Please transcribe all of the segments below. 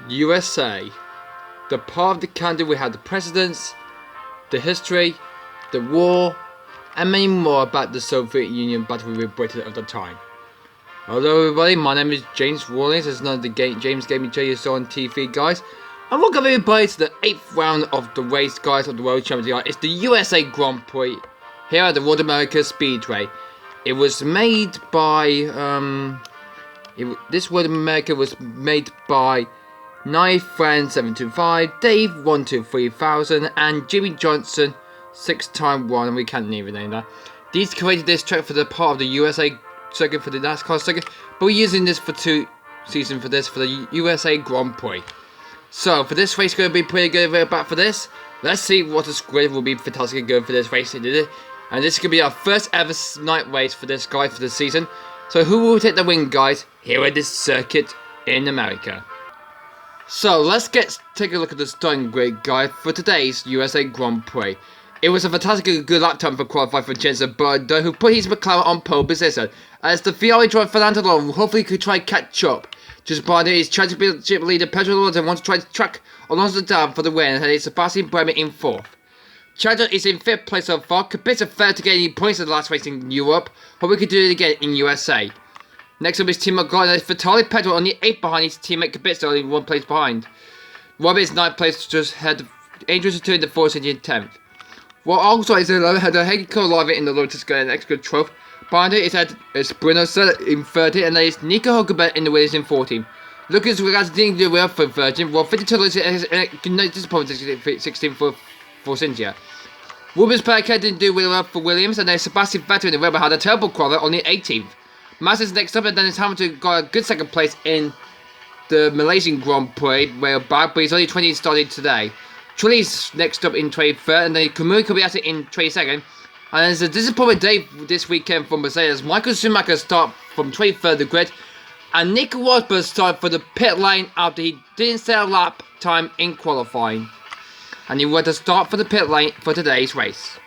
USA. The part of the country we have the presidents, the history, the war, and many more about the Soviet Union battle with Britain at the time. Hello everybody, my name is James Rawlings, as another James Gaming J you saw on TV, guys. And welcome everybody to the 8th round of the race, guys, of the World Championship. It's the USA Grand Prix here at the Road America Speedway. It was made by, this Road America was made by KnifeFriend725, Dave123000, and Jimmy Johnson 6x1, and we can't even name that. These created this track for the part of the USA circuit for the NASCAR circuit, but we're using this for 2 seasons for the USA Grand Prix. So for this race, going to be pretty good about for this. Let's see what the grid will be fantastic good for this race. And this is going to be our first ever night race for this guy for the season. So who will take the win, guys, here at this circuit in America? So let's take a look at the starting grid, guys, for today's USA Grand Prix. It was a fantastic good lap time for qualifying for Jensen Button, who put his McLaren on pole position, as the Ferrari driver Fernando Alonso hopefully could try catch up. Just behind it is championship leader Pedro Alonso wants to try to track Alonso down for the win, and it's Sebastian Bremer in 4th. Chadwick is in 5th place so far, Kubica failed to get any points in the last race in Europe, but we could do it again in USA. Next up is Tim McLaren, and Vitaly Pedro only 8th behind his teammate Kubica, only 1 place behind. Robert is 9th place, just had Andrews to the 4th and 10th. Well, also is had a Heiko Lava in the Lotus Gun and extra 12th. Behind it is Bruno in 30th, and there is Nico Hulkenberg in the Williams in 14th. Lucas Regas didn't do well for Virgin, while 52 is disappointed 16th for Cynthia. Rubens Barrichello didn't do well for Williams, and then Sebastian Vettel in the Weber had a terrible qualifier, only 18th. Massa's next up, and then Hamilton got a good 2nd place in the Malaysian Grand Prix, but he's only 20 started today. Trulli's next up in 23rd, and then Kamui Kobayashi in 22nd. And there's a disappointing day this weekend for Mercedes. Michael Schumacher start from 23rd the grid, and Nico Rosberg started for the pit lane after he didn't set a lap time in qualifying. And he went to start for the pit lane for today's race.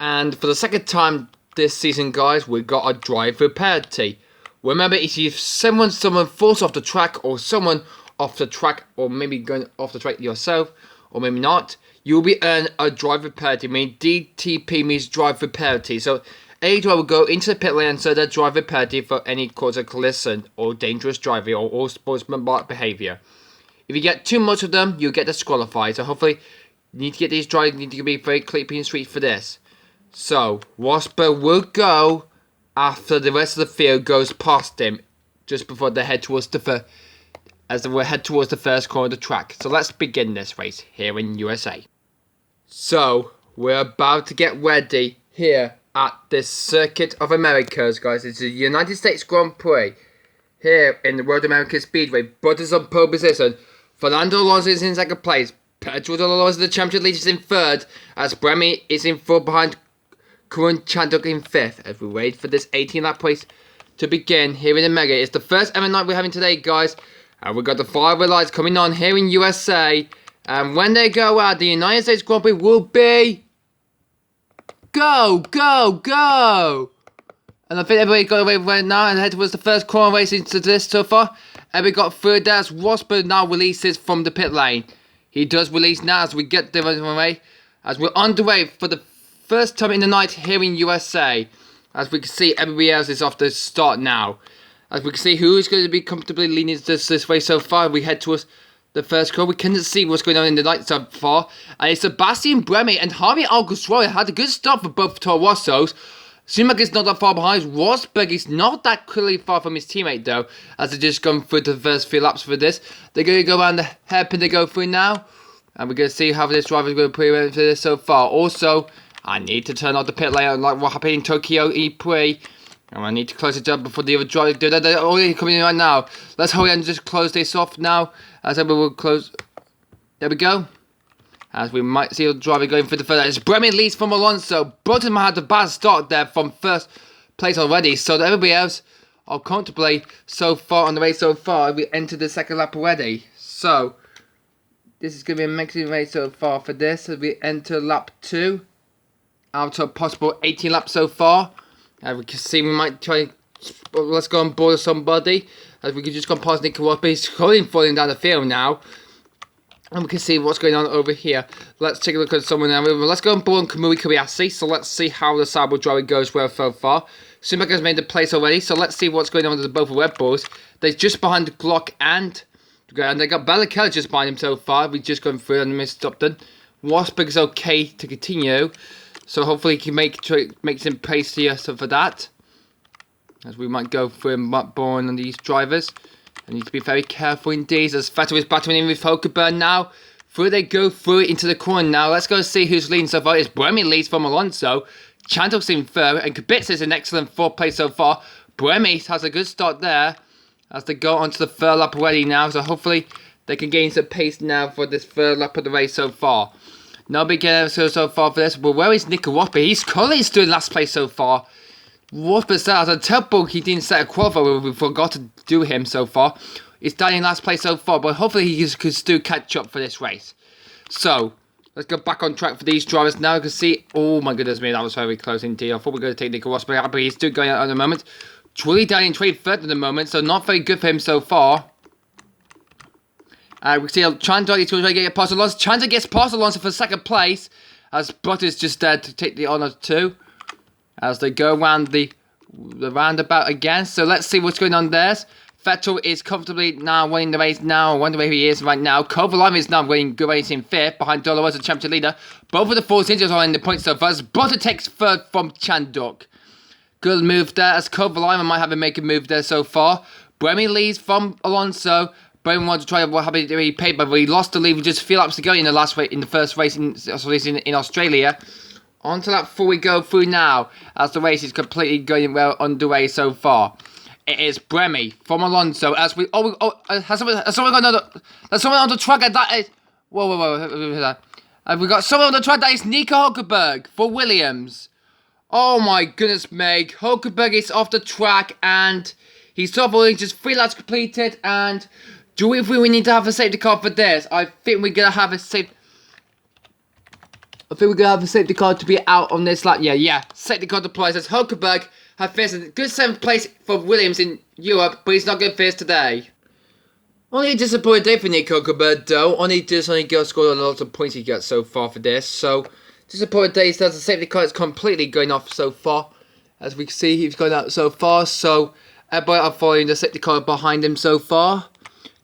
And for the 2nd time this season, guys, we got a driver penalty. Remember, if someone falls off the track, or someone off the track, or maybe going off the track yourself, or maybe not, you will be earned a driver penalty. I mean, DTP means driver penalty. So a driver will go into the pit lane and serve their driver penalty for any cause of collision or dangerous driving or sportsmanlike behaviour. If you get too much of them, you'll get disqualified. So hopefully, you need to get these drivers, need to be very clean and sweet for this. So Rosberg will go after the rest of the field goes past him, just before they head towards the first corner of the track. So let's begin this race here in USA. So we're about to get ready here at this Circuit of Americas, guys. It's the United States Grand Prix here in the Road America Speedway. Bottas on pole position. Fernando Alonso is in 2nd place. Pedro Alonso, the championship leader, is in 3rd, as Bremy is in 4th behind Kurun Chandok in 5th. As we wait for this 18-lap race to begin here in America. It's the first ever night we're having today, guys. And we've got the firework lights coming on here in USA. And when they go out, the United States Grand Prix will be... Go, go, go! And I think everybody got away right now and head towards the first corner race into this so far. And we got third as Rosberg now releases from the pit lane. He does release now as we get the way. As we're on the way for the first time in the night here in USA. As we can see, everybody else is off the start now. As we can see who is going to be comfortably leaning this way so far. We head towards the first corner. We can't see what's going on in the night so far. And it's Sebastian Bremy and Jaime Alguersuari had a good start for both Toro Rossos. Schumacher is not that far behind. Rosberg is not that clearly far from his teammate though, as they're just going through the first few laps for this. They're going to go around the hairpin they go through now. And we're going to see how this driver is going to play into this so far. Also, I need to turn off the pit lane like what happened in Tokyo E-Prix. And I need to close it up before the other driver do that. They're already coming in right now. Let's hurry and just close this off now. As we will close. There we go. As we might see the driver going for the first. It's Bremen leads from Alonso. Bottom had a bad start there from 1st place already. So that everybody else are comfortably so far on the race so far. We enter the 2nd lap already. So this is going to be a amazing race so far for this. As we enter lap 2. Out of possible 18 laps so far. We can see we might try let's go on board somebody. As we can just go past Nick Rosberg. He's falling down the field now. And we can see what's going on over here. Let's take a look at someone now. Let's go on board on Kamui Kobayashi. So let's see how the Cyber driver goes well so far. Schumacher has made the place already. So let's see what's going on with both Red Bulls. They're just behind Glock and they got Bella just behind him so far. We've just gone through and missed Upton. Rosberg is okay to continue. So hopefully he can make some pace here for that. As we might go through and born on these drivers. I need to be very careful indeed as Vettel is battling in with Hulkenberg now. Through they go through into the corner now. Let's go see who's leading so far. It's Bremy leads from Alonso. Chandler's in third and Kubica is in excellent fourth place so far. Bremy has a good start there as they go onto the third lap already now. So hopefully they can gain some pace now for this third lap of the race so far. No big so far for this. But where is Nico Rosberg? He's currently still in last place so far. Rosberg started as a terrible he didn't set a qualifier. We forgot to do him so far. He's down in last place so far, but hopefully he can still catch up for this race. So let's go back on track for these drivers now. You can see, oh my goodness me, that was very close indeed. I thought we were going to take Nico Rosberg out, but he's still going out at the moment. Truly down in 23rd at the moment, so not very good for him so far. We see Chandler is going to get past Alonso. Chandler gets past Alonso for second place, as Bottas just there to take the honour too. As they go around the roundabout again. So let's see what's going on there. Vettel is comfortably now winning the race now. I wonder where he is right now. Kovalainen is now winning good race in fifth behind Dolores, the championship leader. Both of the Force Injuries are in the points so far. Bottas takes third from Chanduk. Good move there as Kovalainen might have a make a move there so far. Bremy leads from Alonso. Bremy wanted to try what happened to be paid, but he lost the lead with just 3 laps to go in the last race, in the first race in Australia. On to that before we go through now, as the race is completely going well underway so far. It is Bremy from Alonso as we... has someone got another... There's someone on the track that is... Whoa. We've got someone on the track that is Nico Hulkenberg for Williams. Oh my goodness me. Hulkenberg is off the track and he's only just 3 laps completed. And do we think we need to have a safety car for this? I think we're going to have a safety... I think we're going to have a safety car to be out on this lap. Yeah. Safety car deploys as Hulkenberg has finished a good 7th place for Williams in Europe, but he's not going to finish today. Only a disappointing day for Nick Hulkenberg though. Only got scored a lot of points he got so far for this. So, disappointing day as the safety car is completely going off so far. As we can see, he's going out so far. So, everybody are following the safety car behind him so far.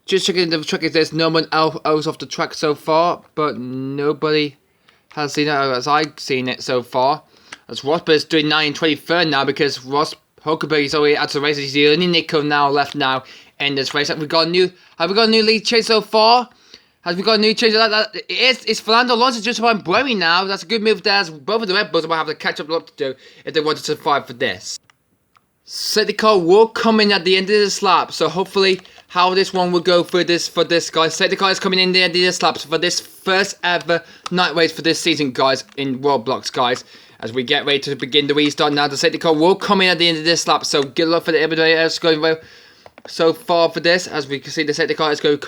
Just checking the track if there's no one else off the track so far, but nobody has seen it as I've seen it so far. As Rosberg is doing 9 and 23rd now because Hulkenberg is already out of the race. He's the only Nico now left now in this race. Have we got a new lead change so far? Has we got a new change? It's Fernando Alonso just behind Bremy now. That's a good move there. As both of the Red Bulls will have to catch up a lot to do if they want to survive for this. Safety car will come in at the end of this lap, so hopefully how this one will go for this guys. Safety car is coming in the end of this lap for this first ever night race for this season, guys, in Roblox, guys. As we get ready to begin the restart now, the safety car will come in at the end of this lap, so good luck for everybody else going well so far for this. As we can see, the safety car is going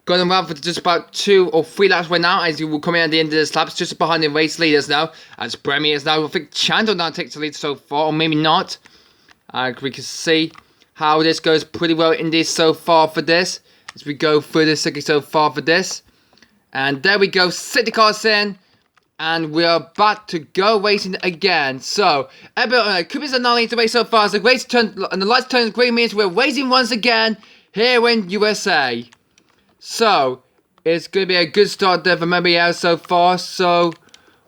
around for just about 2 or 3 laps right now, as you will come in at the end of this lap, just behind the race leaders now. As Bremy is now, I think Chandler now takes the lead so far, or maybe not. We can see how this goes pretty well in this so far for this, as we go through this circuit so far for this. And there we go, safety car's in, and we are about to go racing again. So, Kubica's are now leading the race so far, as the race turn and the lights turn green means we're racing once again here in USA. So, it's going to be a good start there for everybody else so far. So,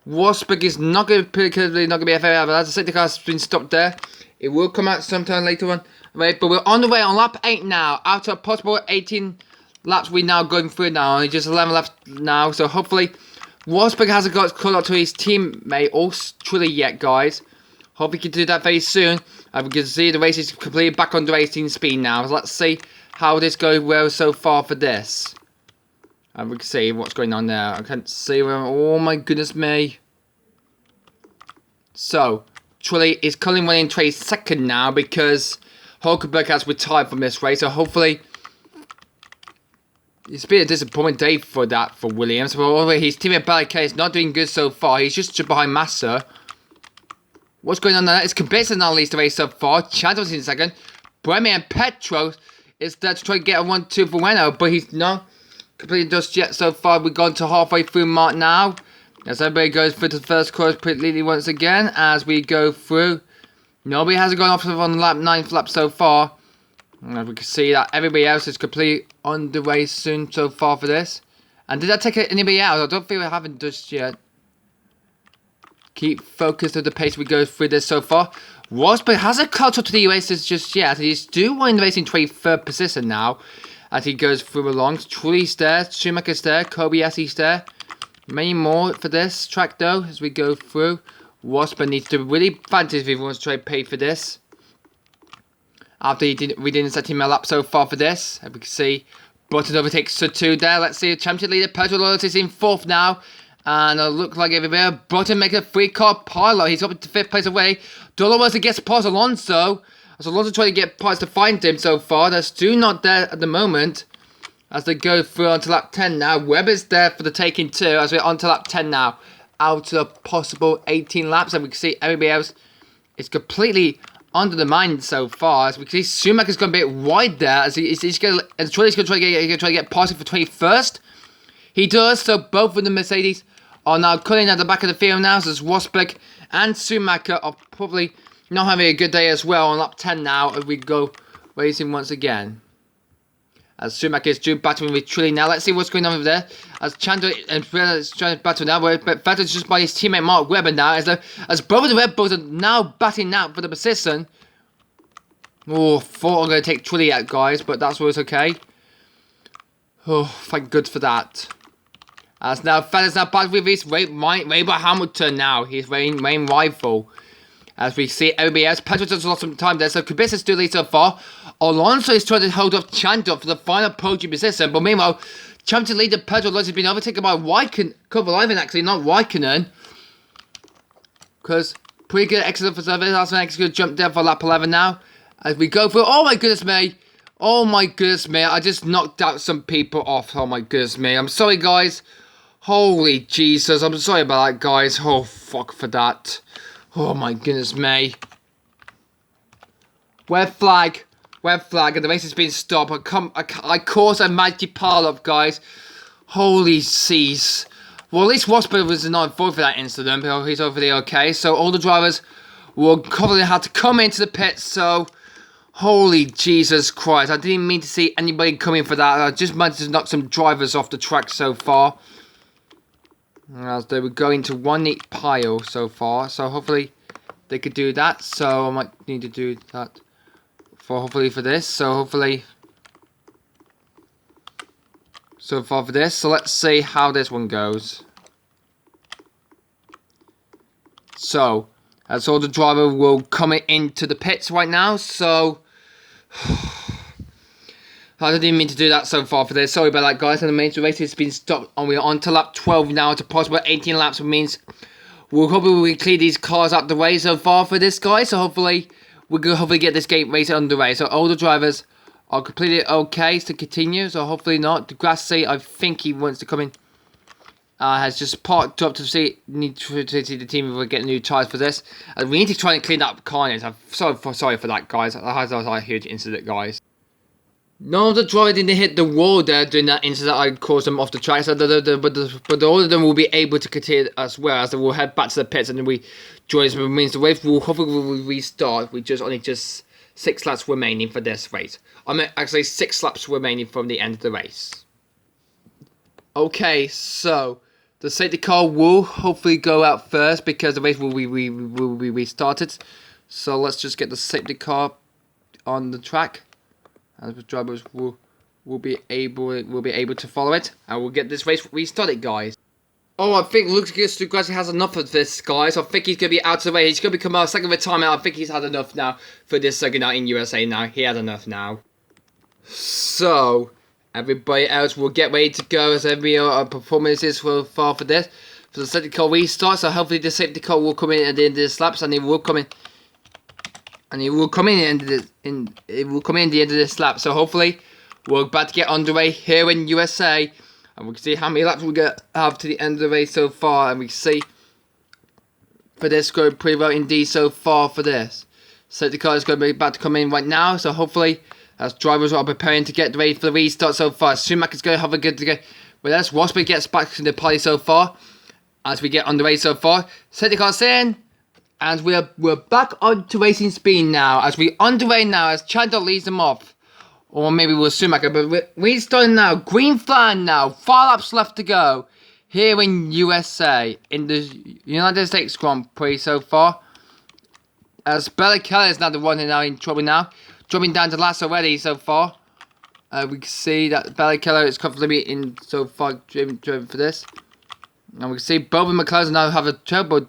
Rosberg is not going to be a fair as the safety car has been stopped there. It will come out sometime later on. Right, but we're on the way on lap 8 now. After a possible 18 laps, we're now going through now. Only just 11 laps now. So hopefully, Rosberg hasn't got caught up to his teammate or truly yet, guys. Hope he can do that very soon. And we can see the race is completely back on the racing speed now. So let's see how this goes well so far for this. And we can see what's going on there. I can't see where. Oh my goodness me. So, Trulli is currently running 22nd now because Hulkenberg has retired from this race. So hopefully, it's been a disappointing day for Williams. But his teammate Bella is not doing good so far. He's just behind Massa. What's going on there? It's Kubica now leads the race so far. Chandos in second. Bremy and Petro is there to try to get a 1-2 for Bueno, but he's not completely just yet so far. We've gone to halfway through mark now. As everybody goes through to the first course completely once again as we go through. Nobody hasn't gone off on the 9th lap so far. And we can see that everybody else is completely on the way soon so far for this. And did I take anybody out? I don't think we haven't just yet. Keep focused on the pace we go through this so far. Rosberg hasn't caught up to the races just yet. He's still winning the race in 23rd position now. As he goes through along. Trulli's there. Schumacher's there. Kobayashi's there. Many more for this track though as we go through. Rosberg needs to really fancy if he wants to try to pay for this. After we didn't set him a lap so far for this. As we can see. Button overtakes Sutu there. Let's see. Champion leader Pedro is in 4th now. And it looks like everywhere. Button makes a 3-car pilot. He's up to 5th place away. Dolores gets past Alonso. As Alonso trying to get parts to find him so far. They're still not there at the moment. As they go through onto lap 10 now. Webber's there for the taking too. As we're onto lap 10 now. Out of possible 18 laps. And we can see everybody else is completely under the mind so far. As we can see Schumacher's gone a bit wide there. As he's going to try to get past him for 21st. He does. So both of the Mercedes are now cutting at the back of the field now. So Rosberg and Schumacher are probably not having a good day as well on lap 10 now as we go racing once again. As Schumacher is due battling with Trulli now. Let's see what's going on over there. As Chandler and Ferrer is trying to battle now. But Vettel's just by his teammate Mark Webber now. As both of the Red Bulls are now battling out for the position. Oh, thought I'm going to take Trulli out, guys. But that's what's okay. Oh, thank God for that. As now Vettel's now battling with his Ray Hamilton now. His main rival. As we see everybody else, Pedro just lost some time there, so Kubica still leads so far. Alonso is trying to hold off Chandler for the final podium position, but meanwhile, champion leader Pedro has been overtaken by Kovalainen actually, not Raikkonen. Because pretty good excellent for service. That's an excellent jump there for lap 11 now. As we go through, oh my goodness me. Oh my goodness me, I just knocked out some people off. Oh my goodness me, I'm sorry guys. Holy Jesus, I'm sorry about that guys. Oh fuck for that. Oh my goodness me. Red flag, and the race has been stopped. I caused a mighty pile up, guys. Holy seas. Well, at least Rosberg was not involved for that incident, but he's over there okay. So all the drivers will probably have to come into the pit, so holy Jesus Christ. I didn't mean to see anybody coming for that. I just managed to knock some drivers off the track so far. As they were going to one neat pile so far, so hopefully they could do that. So I might need to do that for this. So hopefully, so far for this. So let's see how this one goes. So as all the driver will come into the pits right now. So I didn't mean to do that so far for this. Sorry about that, guys. And the major race has been stopped. And we're on to lap 12 now. To possible 18 laps, which means we'll hopefully clear these cars out the way so far for this, guys. So hopefully, we'll hopefully get this gate race underway. So all the drivers are completely okay to continue. So hopefully not. The Grassi, I think he wants to come in. Has just parked up to see the team if we get new tyres for this. And we need to try and clean up carnage. I'm sorry for that, guys. That was a huge incident, guys. None of the drivers didn't hit the wall there during that incident. I caused them off the track, so but all of them will be able to continue as well, as they will head back to the pits and then we join us. Which means the race will hopefully restart. We only 6 laps remaining for this race. I mean, actually 6 laps remaining from the end of the race. Okay, so the safety car will hopefully go out first because the race will be restarted. So let's just get the safety car on the track. And the drivers will be able to follow it, and we'll get this race restarted, guys. Oh, I think Lucas Lugrassi has enough of this, guys. I think he's going to be out of the way. He's going to become our second retirement. I think he's had enough now for this second night in USA now. He had enough now. So, everybody else will get ready to go as every performances so far for this. For the safety car restart, so hopefully the safety car will come in at the end of this laps, and it will come in. And it will come in at the end of this lap. So hopefully we're about to get underway here in USA. And we can see how many laps we have to the end of the race so far. And we can see for this, going pretty well indeed so far for this. Safety car is going to be about to come in right now, so hopefully as drivers are preparing to get ready for the restart so far. Sumac is going to have a good to go. But as Wasper gets back in the party so far, as we get on the race so far, safety car's in, and we're back on to racing speed now, as we on the way now, as Chandler leads them off. Or maybe we'll Sumac, but we're restarting now, green flag now, 4 laps left to go. Here in USA, in the United States Grand Prix so far. As Bella Keller is now the one now in trouble now. Dropping down to last already so far. We can see that Bella Keller is comfortably in so far driven for this. And we can see both of McLaren now have a turbo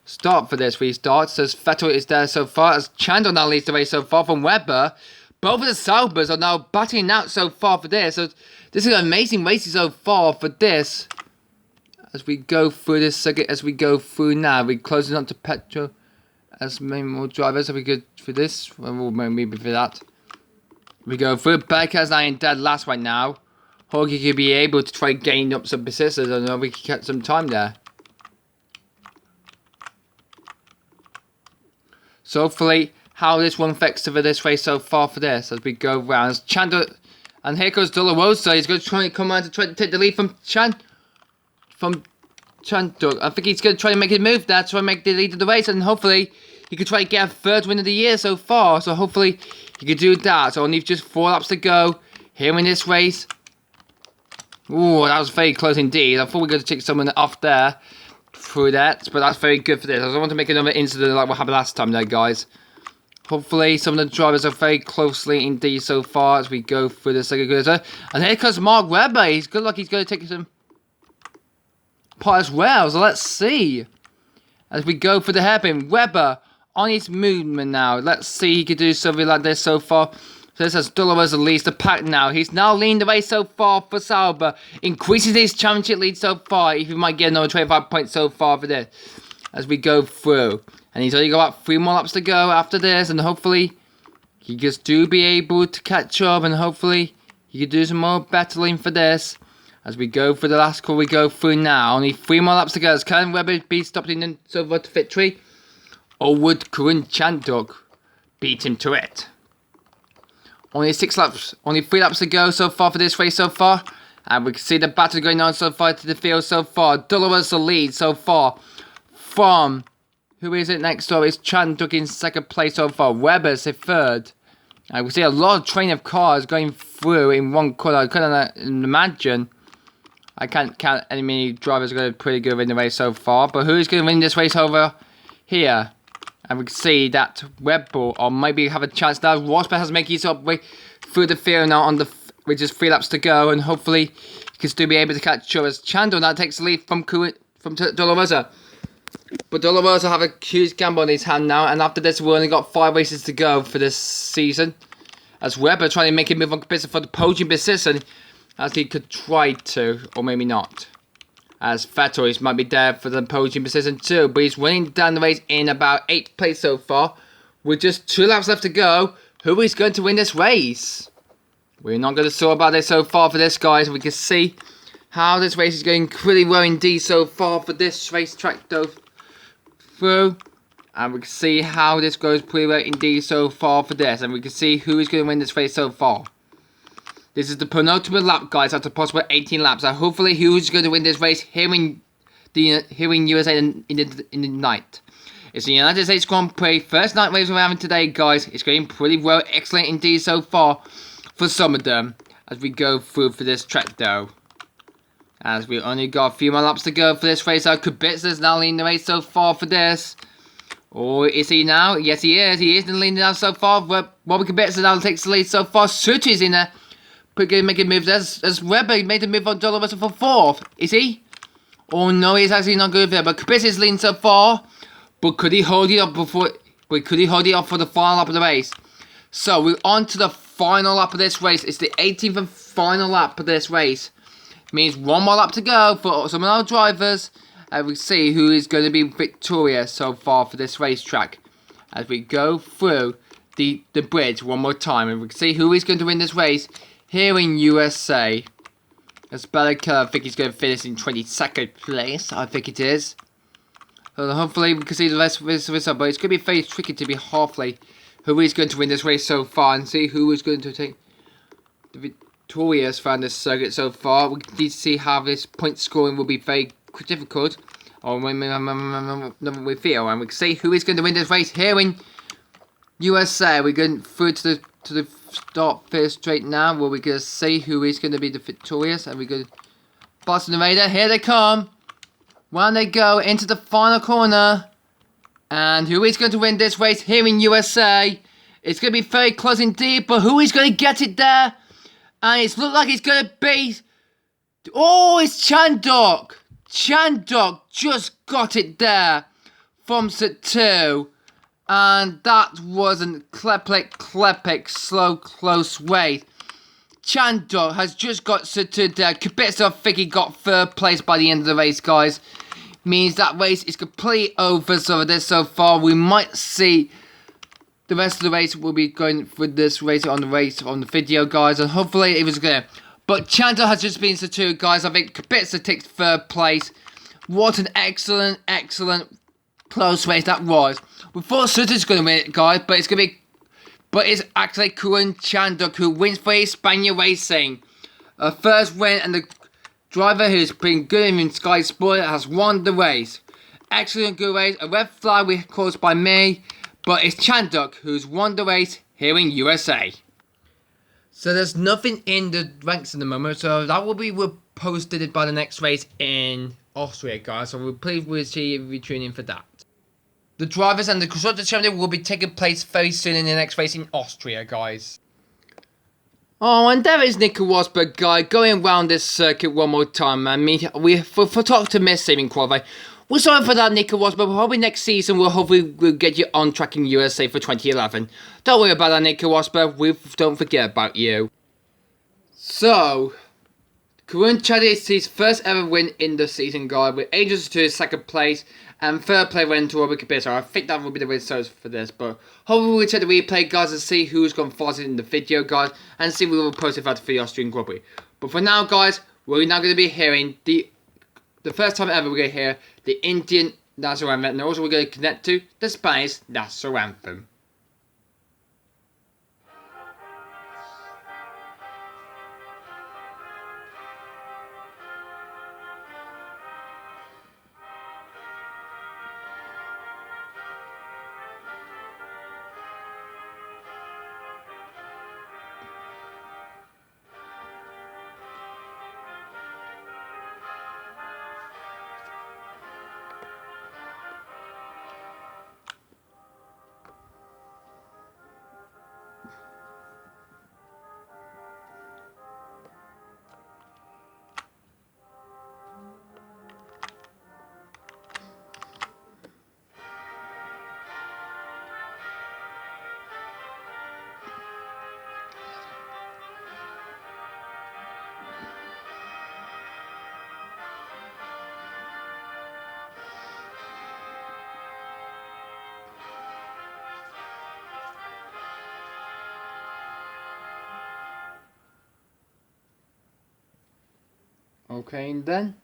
start for this restart. So Vettel is there so far. As Chandler now leads the race so far from Webber. Both of the Saubers are now battling out so far for this. So this is an amazing race so far for this. As we go through this circuit, as we go through now, we're closing up to Petro as many more drivers. So we go for this, well, maybe for that. We go through. Becker's now in dead last right now. Hawkey could be able to try gain up some persistence. I don't know if we can get some time there. So hopefully, how this one affects for this race so far for this, as we go round. Chandler, and here goes Dolorosa. He's going to try and come out to try to take the lead from Chandler. I think he's going to try and make a move there to try and make the lead of the race, and hopefully he could try to get a 3rd win of the year so far. So hopefully he could do that. So only just 4 laps to go here in this race. Ooh, that was very close indeed. I thought we were going to take someone off there through that, but that's very good for this. I don't want to make another incident like what happened last time there, guys. Hopefully some of the drivers are very closely indeed so far as we go through the second quarter. And here comes Mark Webber. He's good luck. He's going to take some part as well. So let's see. As we go for the hairpin. Webber on his movement now. Let's see he could do something like this so far. So this has Dolores leads the pack now. He's now leading the way so far for Sauber. Increasing his championship lead so far. If he might get another 25 points so far for this. As we go through. And he's only got about 3 more laps to go after this. And hopefully he just do be able to catch up. And hopefully he could do some more battling for this. As we go for the last call, we go through now. Only 3 more laps to go. Can Webber be stopped in the silver to victory? Or would Kurun Chandok beat him to it? Only 6 laps, only 3 laps to go so far for this race so far. And we can see the battle going on so far to the field so far. Dolores the lead so far from, who is it next door? It's Chandok in 2nd place so far. Webber's in 3rd. And we see a lot of train of cars going through in one corner. I couldn't imagine. I can't count any many drivers are going to pretty good in the race so far. But who's going to win this race over here? And we can see that Red Bull or maybe have a chance now. Rosberg has making his way through the field now on the with just 3 laps to go, and hopefully he can still be able to catch up as Chandler now takes the lead from Dolorosa. But Dolorosa have a huge gamble in his hand now, and after this we've only got 5 races to go for this season. As Webber trying to make a move on for the podium position, as he could try to, or maybe not. As Vettel might be there for the podium position too, but he's winning down the race in about 8th place so far. With just 2 laps left to go, who is going to win this race? We're not going to talk about this so far for this, guys. We can see how this race is going pretty well indeed so far for this racetrack though through. And we can see how this goes pretty well indeed so far for this. And we can see who is going to win this race so far. This is the penultimate lap, guys, after possible 18 laps. So hopefully who's going to win this race here in USA in the night. It's the United States Grand Prix. First night race we're having today, guys. It's going pretty well, excellent indeed so far for some of them. As we go through for this track though. As we only got a few more laps to go for this race. So Kubica's now leading the race so far for this. Or is he now? Yes, he is. He is leading now so far. Bobby Kubica now takes the lead so far. Suter is in there. Pretty good making moves. As Webber made a move on Dolorosa for 4th. Is he? Oh no, he's actually not good there. But Kubica is leading so far. But could he hold it up before? But could he hold it up for the final lap of the race? So we're on to the final lap of this race. It's the 18th and final lap of this race. Means 1 more lap to go for some of our drivers. And we see who is going to be victorious so far for this racetrack. As we go through the bridge 1 more time. And we can see who is going to win this race here in USA. As Bella Keller, I think he's going to finish in 22nd place. I think it is. Hopefully we can see the rest of this result, but it's going to be very tricky to be halfway who is going to win this race so far and see who is going to take the victorious from this circuit so far. We need to see how this point scoring will be very difficult. Or we feel, and we can see who is going to win this race here in USA. We're going through to the start first straight now, where we're going to see who is going to be the victorious, and we're going to Boston Raider. Here they come. When they go into the final corner, and who is going to win this race here in USA? It's going to be very close indeed, but who is going to get it there? And it's looked like it's going to be... Oh, it's Chandok. Chandok just got it there from set 2. And that was an Klepek, slow, close race. Chandok has just got set 2 there. Kubica, I think he got 3rd place by the end of the race, guys. Means that race is completely over. So this so far, we might see the rest of the race. We'll be going through this race on the video, guys, and hopefully it was good. But Chandler has just been set 2, guys. I think Kubica takes 3rd place. What an excellent close race that was. We thought Sutter's going to win it, guys, but it's actually Kuan Chandok who wins for Hispania Racing. A first win, and the driver who's been good in Sky Sport has won the race. Excellent good race. A red flag was caused by me, but it's Chandok who's won the race here in USA. So there's nothing in the ranks at the moment, so that will be posted by the next race in Austria, guys. So we'll see if we tune in for that. The drivers and the constructors championship will be taking place very soon in the next race in Austria, guys. Oh, and there is Nico Rosberg, guy, going around this circuit one more time, man. We forgot to miss him in qualifying. We're sorry for that, Nico Rosberg, but hopefully next season we'll get you on track in USA for 2011. Don't worry about that, Nico Rosberg. We don't forget about you. So, Karun Chad is his first ever win in the season, guys, with Angels to his 2nd place, and 3rd place went to Robert Kubica. I think that will be the results for this, but hopefully we'll check the replay, guys, and see who's gone fastest in the video, guys, and see if we will post it for the Austrian Grand Prix. But for now, guys, we're now going to be hearing the first time ever we're going to hear the Indian national anthem, and also we're going to connect to the Spanish national anthem. Okay, then.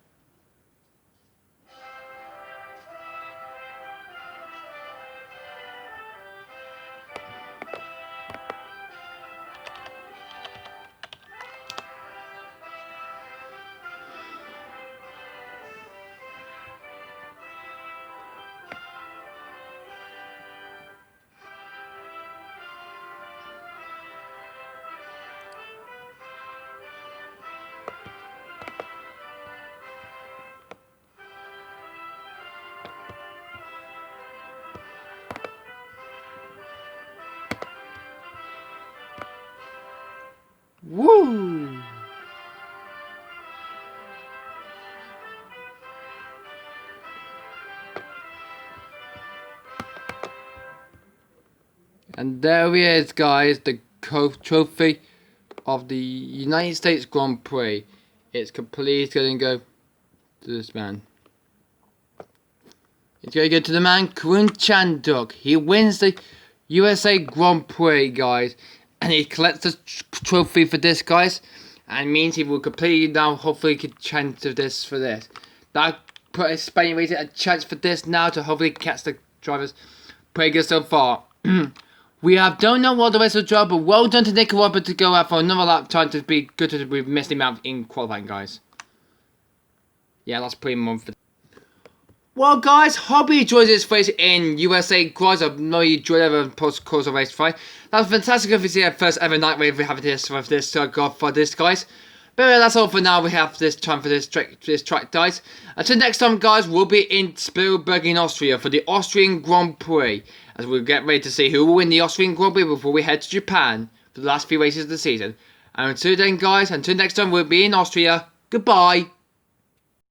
Woo! And there he is, guys, the trophy of the United States Grand Prix. It's completely going to go to this man. It's going to go to the man, Karun Chandok. He wins the USA Grand Prix, guys. And he collects the trophy for this, guys. And means he will completely now, hopefully, get chance of this for this. That put a Spain race a chance for this now to hopefully catch the drivers. Pretty good so far. We have don't know what the rest of the job, but well done to Nick and Robert to go out for another lap time to be good to we've missed him out in qualifying, guys. Yeah, that's pretty much for. Well, guys, hope you enjoyed this race in USA. Guys, I know you enjoyed the post-course race fight. That was fantastic if you see our first ever night wave we have this for this guys. But that's all for now. We have this time for this track, guys. Until next time, guys, we'll be in Spielberg in Austria for the Austrian Grand Prix, as we'll get ready to see who will win the Austrian Grand Prix before we head to Japan for the last few races of the season. And until then, guys, until next time, we'll be in Austria. Goodbye.